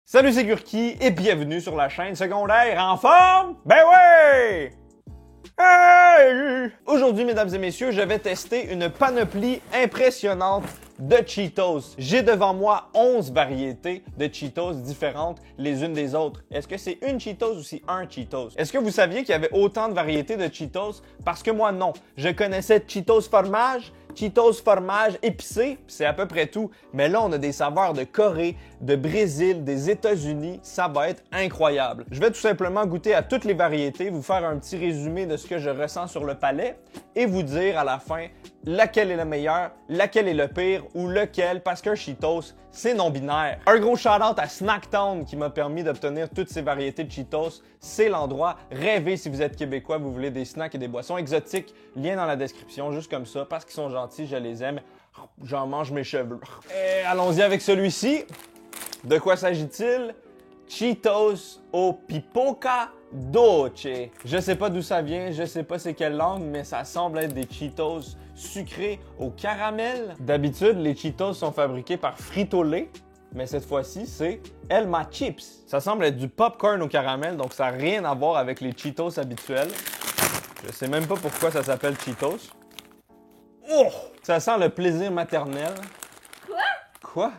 Salut, c'est Gurki et bienvenue sur la chaîne secondaire en forme? Ben ouais! Hey! Aujourd'hui, mesdames et messieurs, je vais tester une panoplie impressionnante de Cheetos. J'ai devant moi 11 variétés de Cheetos différentes les unes des autres. Est-ce que c'est une Cheetos ou c'est un Cheetos? Est-ce que vous saviez qu'il y avait autant de variétés de Cheetos? Parce que moi, non. Je connaissais Cheetos fromage, Cheetos fromage épicé, c'est à peu près tout. Mais là, on a des saveurs de Corée, de Brésil, des États-Unis. Ça va être incroyable. Je vais tout simplement goûter à toutes les variétés, vous faire un petit résumé de ce que je ressens sur le palais et vous dire à la fin laquelle est le meilleur, laquelle est le pire ou lequel, parce qu'un Cheetos, c'est non-binaire. Un gros shout-out à Snacktown qui m'a permis d'obtenir toutes ces variétés de Cheetos. C'est l'endroit. Rêvez si vous êtes québécois, vous voulez des snacks et des boissons exotiques. Lien dans la description, juste comme ça, parce qu'ils sont gentils, je les aime. J'en mange mes cheveux. Et allons-y avec celui-ci. De quoi s'agit-il? Cheetos au pipoca dolce. Je sais pas d'où ça vient, je sais pas c'est quelle langue, mais ça semble être des Cheetos sucrés au caramel. D'habitude, les Cheetos sont fabriqués par Frito-Lay, mais cette fois-ci, c'est Elma Chips. Ça semble être du popcorn au caramel, donc ça n'a rien à voir avec les Cheetos habituels. Je sais même pas pourquoi ça s'appelle Cheetos. Oh! Ça sent le plaisir maternel. Quoi?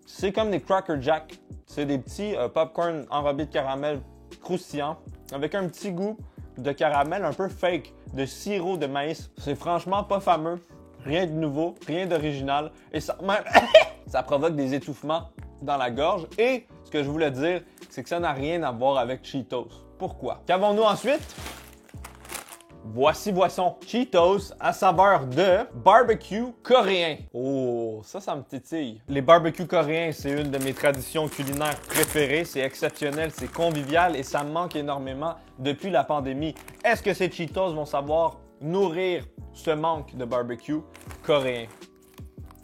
C'est comme des Cracker Jack. C'est des petits popcorn enrobés de caramel croustillants avec un petit goût de caramel un peu fake, de sirop de maïs. C'est franchement pas fameux. Rien de nouveau, rien d'original. Et ça, même, ça provoque des étouffements dans la gorge. Et ce que je voulais dire, c'est que ça n'a rien à voir avec Cheetos. Pourquoi? Qu'avons-nous ensuite? Voici boisson Cheetos à saveur de barbecue coréen. Oh, ça me titille. Les barbecues coréens, c'est une de mes traditions culinaires préférées. C'est exceptionnel, c'est convivial et ça me manque énormément depuis la pandémie. Est-ce que ces Cheetos vont savoir nourrir ce manque de barbecue coréen?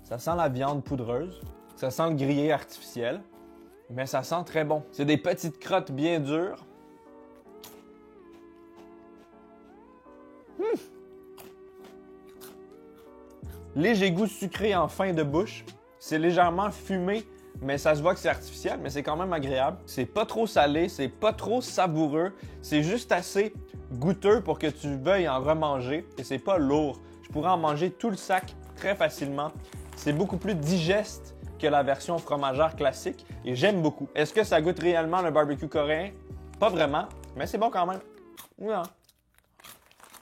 Ça sent la viande poudreuse, ça sent le grillé artificiel, mais ça sent très bon. C'est des petites crottes bien dures. Léger goût sucré en fin de bouche. C'est légèrement fumé, mais ça se voit que c'est artificiel, mais c'est quand même agréable. C'est pas trop salé, c'est pas trop savoureux. C'est juste assez goûteux pour que tu veuilles en remanger et c'est pas lourd. Je pourrais en manger tout le sac très facilement. C'est beaucoup plus digeste que la version fromagère classique et j'aime beaucoup. Est-ce que ça goûte réellement le barbecue coréen? Pas vraiment, mais c'est bon quand même. Non.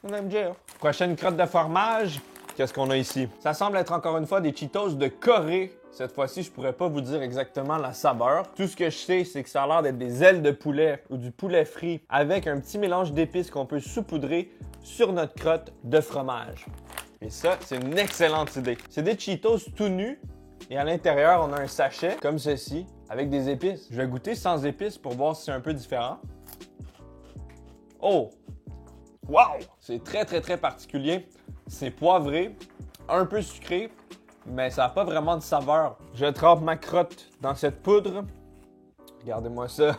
On aime bien. Prochaine crotte de fromage. Qu'est-ce qu'on a ici? Ça semble être encore une fois des Cheetos de Corée. Cette fois-ci, je pourrais pas vous dire exactement la saveur. Tout ce que je sais, c'est que ça a l'air d'être des ailes de poulet ou du poulet frit avec un petit mélange d'épices qu'on peut saupoudrer sur notre crotte de fromage. Et ça, c'est une excellente idée. C'est des Cheetos tout nus et à l'intérieur, on a un sachet comme ceci avec des épices. Je vais goûter sans épices pour voir si c'est un peu différent. Oh! Wow! C'est très particulier. C'est poivré, un peu sucré, mais ça n'a pas vraiment de saveur. Je trempe ma crotte dans cette poudre. Regardez-moi ça.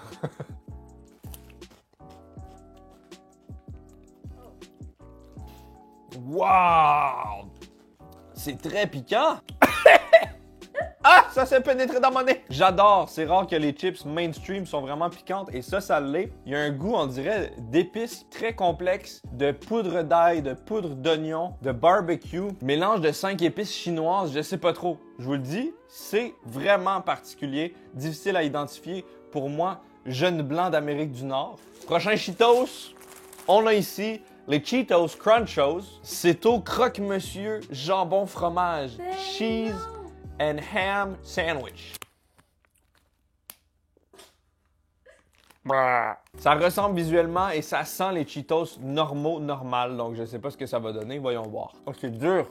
Wow! C'est très piquant. Ah! Ça s'est pénétré dans mon nez! J'adore! C'est rare que les chips mainstream sont vraiment piquantes et ça l'est. Il y a un goût, on dirait, d'épices très complexe, de poudre d'ail, de poudre d'oignon, de barbecue, mélange de 5 épices chinoises, je sais pas trop. Je vous le dis, c'est vraiment particulier, difficile à identifier pour moi, jeune blanc d'Amérique du Nord. Prochain Cheetos, on a ici les Cheetos Crunchos. C'est au croque-monsieur jambon fromage, cheese and ham sandwich. Ça ressemble visuellement et ça sent les Cheetos normal, donc je sais pas ce que ça va donner, voyons voir. Oh, c'est dur.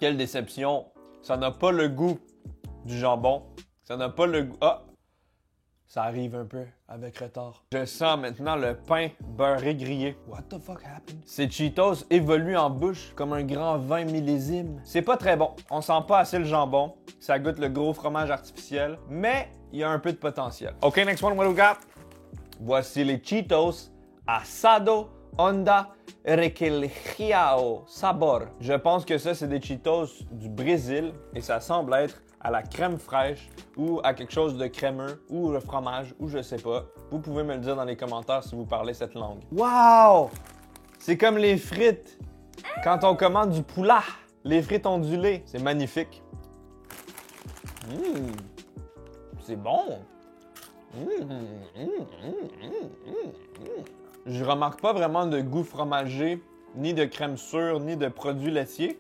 Quelle déception. Ça n'a pas le goût du jambon. Ça n'a pas le goût... Ah! Ça arrive un peu avec retard. Je sens maintenant le pain beurré grillé. What the fuck happened? Ces Cheetos évoluent en bouche comme un grand vin millésime. C'est pas très bon. On sent pas assez le jambon. Ça goûte le gros fromage artificiel. Mais il y a un peu de potentiel. OK, next one, what we got? Voici les Cheetos asado Honda Requeijao Sabor. Je pense que ça, c'est des Cheetos du Brésil et ça semble être à la crème fraîche ou à quelque chose de crémeux ou le fromage ou je sais pas. Vous pouvez me le dire dans les commentaires si vous parlez cette langue. Wow! C'est comme les frites quand on commande du poulet. Les frites ondulées. C'est magnifique. C'est bon. Je remarque pas vraiment de goût fromager, ni de crème sûre, ni de produits laitiers.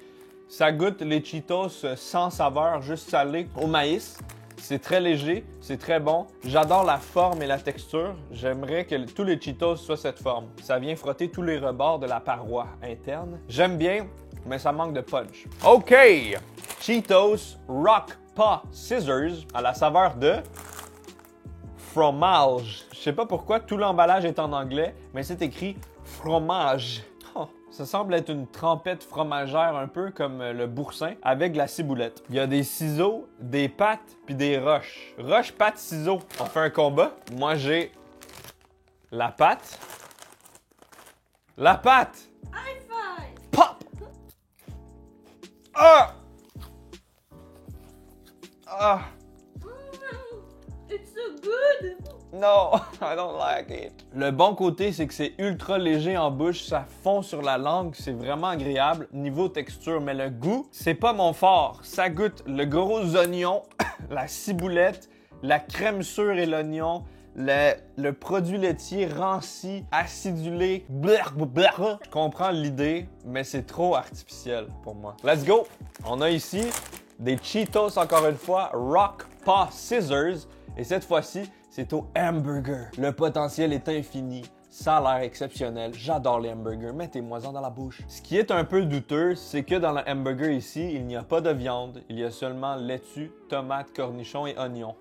Ça goûte les Cheetos sans saveur, juste salé au maïs. C'est très léger, c'est très bon. J'adore la forme et la texture. J'aimerais que tous les Cheetos soient cette forme. Ça vient frotter tous les rebords de la paroi interne. J'aime bien, mais ça manque de punch. OK! Cheetos Rock Paw Scissors à la saveur de fromage. Je sais pas pourquoi tout l'emballage est en anglais, mais c'est écrit fromage. Oh, ça semble être une trempette fromagère un peu comme le boursin avec de la ciboulette. Il y a des ciseaux, des pattes puis des roches. Roche, patte, ciseaux. On fait un combat. Moi j'ai la patte. La patte! High five! Pop! Ah! Ah! It's so good! No, I don't like it. Le bon côté, c'est que c'est ultra léger en bouche, ça fond sur la langue, c'est vraiment agréable niveau texture, mais le goût, c'est pas mon fort. Ça goûte le gros oignon, la ciboulette, la crème sûre et l'oignon, le produit laitier ranci, acidulé, blablabla. Je comprends l'idée, mais c'est trop artificiel pour moi. Let's go! On a ici des Cheetos, encore une fois, Rock Paw Scissors, et cette fois-ci, c'est au hamburger. Le potentiel est infini. Ça a l'air exceptionnel. J'adore les hamburgers. Mettez-moi-en dans la bouche. Ce qui est un peu douteux, c'est que dans le hamburger ici, il n'y a pas de viande. Il y a seulement laitue, tomate, cornichons et oignons.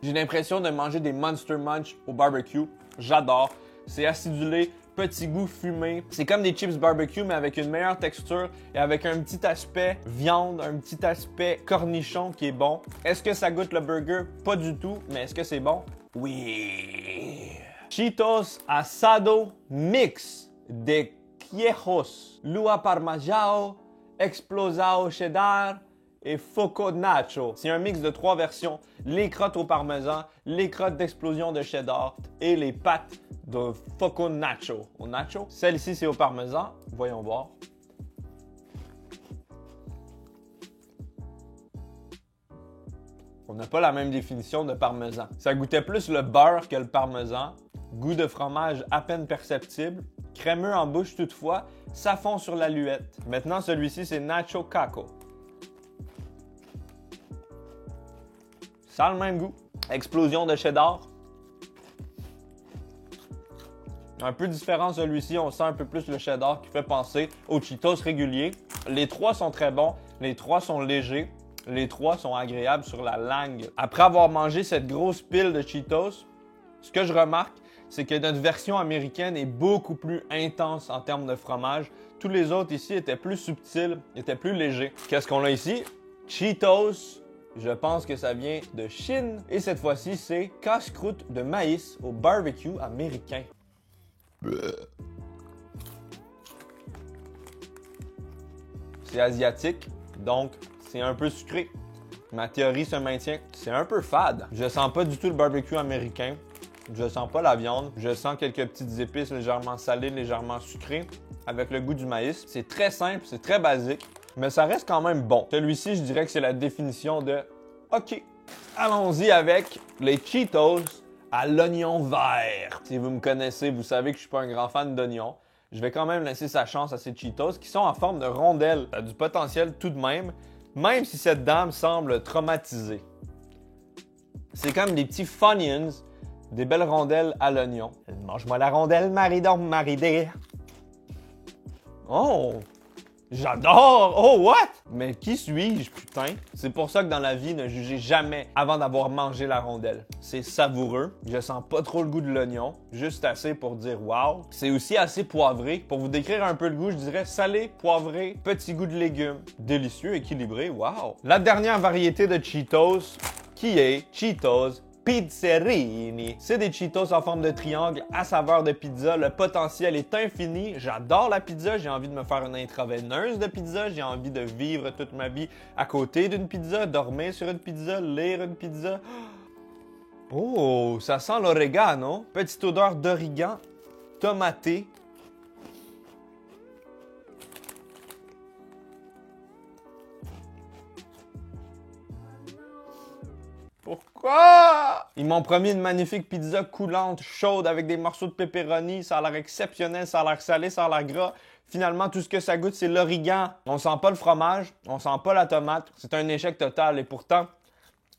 J'ai l'impression de manger des Monster Munch au barbecue. J'adore. C'est acidulé. Petit goût fumé. C'est comme des chips barbecue, mais avec une meilleure texture et avec un petit aspect viande, un petit aspect cornichon qui est bon. Est-ce que ça goûte le burger? Pas du tout, mais est-ce que c'est bon? Oui! Cheetos Asado Mix de Quiejos, Lua Parmajao, Explosao Cheddar et Foco Nacho. C'est un mix de 3 versions. Les crottes au parmesan, les crottes d'explosion de cheddar et les pâtes de Foco Nacho. Au nacho. Celle-ci, c'est au parmesan. Voyons voir. On n'a pas la même définition de parmesan. Ça goûtait plus le beurre que le parmesan. Goût de fromage à peine perceptible. Crémeux en bouche toutefois. Ça fond sur l'aluette. Maintenant, celui-ci, c'est Nacho Caco. Ça a le même goût. Explosion de cheddar. Un peu différent celui-ci, on sent un peu plus le cheddar qui fait penser aux Cheetos réguliers. Les 3 sont très bons, les 3 sont légers, les 3 sont agréables sur la langue. Après avoir mangé cette grosse pile de Cheetos, ce que je remarque, c'est que notre version américaine est beaucoup plus intense en termes de fromage. Tous les autres ici étaient plus subtils, étaient plus légers. Qu'est-ce qu'on a ici? Cheetos. Je pense que ça vient de Chine. Et cette fois-ci, c'est casse-croûte de maïs au barbecue américain. C'est asiatique, donc c'est un peu sucré. Ma théorie se maintient. C'est un peu fade. Je sens pas du tout le barbecue américain. Je sens pas la viande. Je sens quelques petites épices légèrement salées, légèrement sucrées, avec le goût du maïs. C'est très simple, c'est très basique, mais ça reste quand même bon. Celui-ci, je dirais que c'est la définition de OK. Allons-y avec les Cheetos à l'oignon vert. Si vous me connaissez, vous savez que je suis pas un grand fan d'oignons. Je vais quand même laisser sa chance à ces Cheetos qui sont en forme de rondelles. Ça a du potentiel tout de même si cette dame semble traumatisée. C'est comme des petits Funyuns, des belles rondelles à l'oignon. Mange-moi la rondelle, maridon, maridé. Oh! J'adore! Oh, what? Mais qui suis-je, putain? C'est pour ça que dans la vie, ne jugez jamais avant d'avoir mangé la rondelle. C'est savoureux. Je sens pas trop le goût de l'oignon. Juste assez pour dire wow. C'est aussi assez poivré. Pour vous décrire un peu le goût, je dirais salé, poivré, petit goût de légumes. Délicieux, équilibré. Wow! La dernière variété de Cheetos, qui est Cheetos Pizzerini. C'est des Cheetos en forme de triangle à saveur de pizza. Le potentiel est infini. J'adore la pizza. J'ai envie de me faire une intraveineuse de pizza. J'ai envie de vivre toute ma vie à côté d'une pizza, dormir sur une pizza, lire une pizza. Oh, ça sent l'orégano. Petite odeur d'origan tomaté. Pourquoi? Ils m'ont promis une magnifique pizza coulante, chaude, avec des morceaux de pepperoni. Ça a l'air exceptionnel, ça a l'air salé, ça a l'air gras. Finalement, tout ce que ça goûte, c'est l'origan. On sent pas le fromage, on sent pas la tomate. C'est un échec total et pourtant,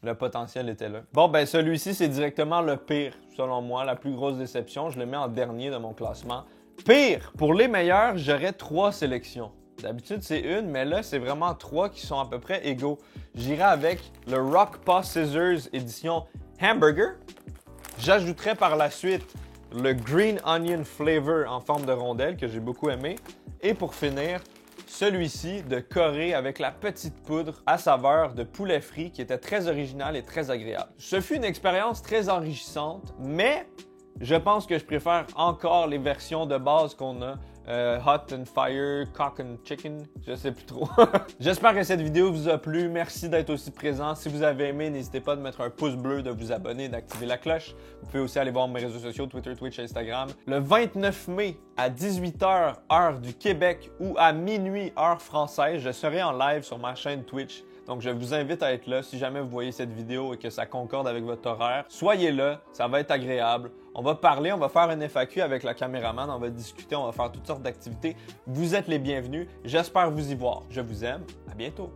le potentiel était là. Bon, ben celui-ci, c'est directement le pire, selon moi, la plus grosse déception. Je le mets en dernier de mon classement. Pire! Pour les meilleurs, j'aurais 3 sélections. D'habitude, c'est une, mais là, c'est vraiment 3 qui sont à peu près égaux. J'irai avec le Rock Paw Scissors édition Hamburger. J'ajouterai par la suite le Green Onion Flavor en forme de rondelle que j'ai beaucoup aimé. Et pour finir, celui-ci de Corée avec la petite poudre à saveur de poulet frit qui était très original et très agréable. Ce fut une expérience très enrichissante, mais je pense que je préfère encore les versions de base qu'on a. Hot and Fire, Cock and Chicken, je sais plus trop. J'espère que cette vidéo vous a plu. Merci d'être aussi présent. Si vous avez aimé, n'hésitez pas de mettre un pouce bleu, de vous abonner, d'activer la cloche. Vous pouvez aussi aller voir mes réseaux sociaux, Twitter, Twitch, Instagram. Le 29 mai à 18h, heure du Québec, ou à minuit, heure française, je serai en live sur ma chaîne Twitch. Donc, je vous invite à être là. Si jamais vous voyez cette vidéo et que ça concorde avec votre horaire, soyez là, ça va être agréable. On va parler, on va faire un FAQ avec la caméraman, on va discuter, on va faire toutes sortes d'activités. Vous êtes les bienvenus. J'espère vous y voir. Je vous aime. À bientôt.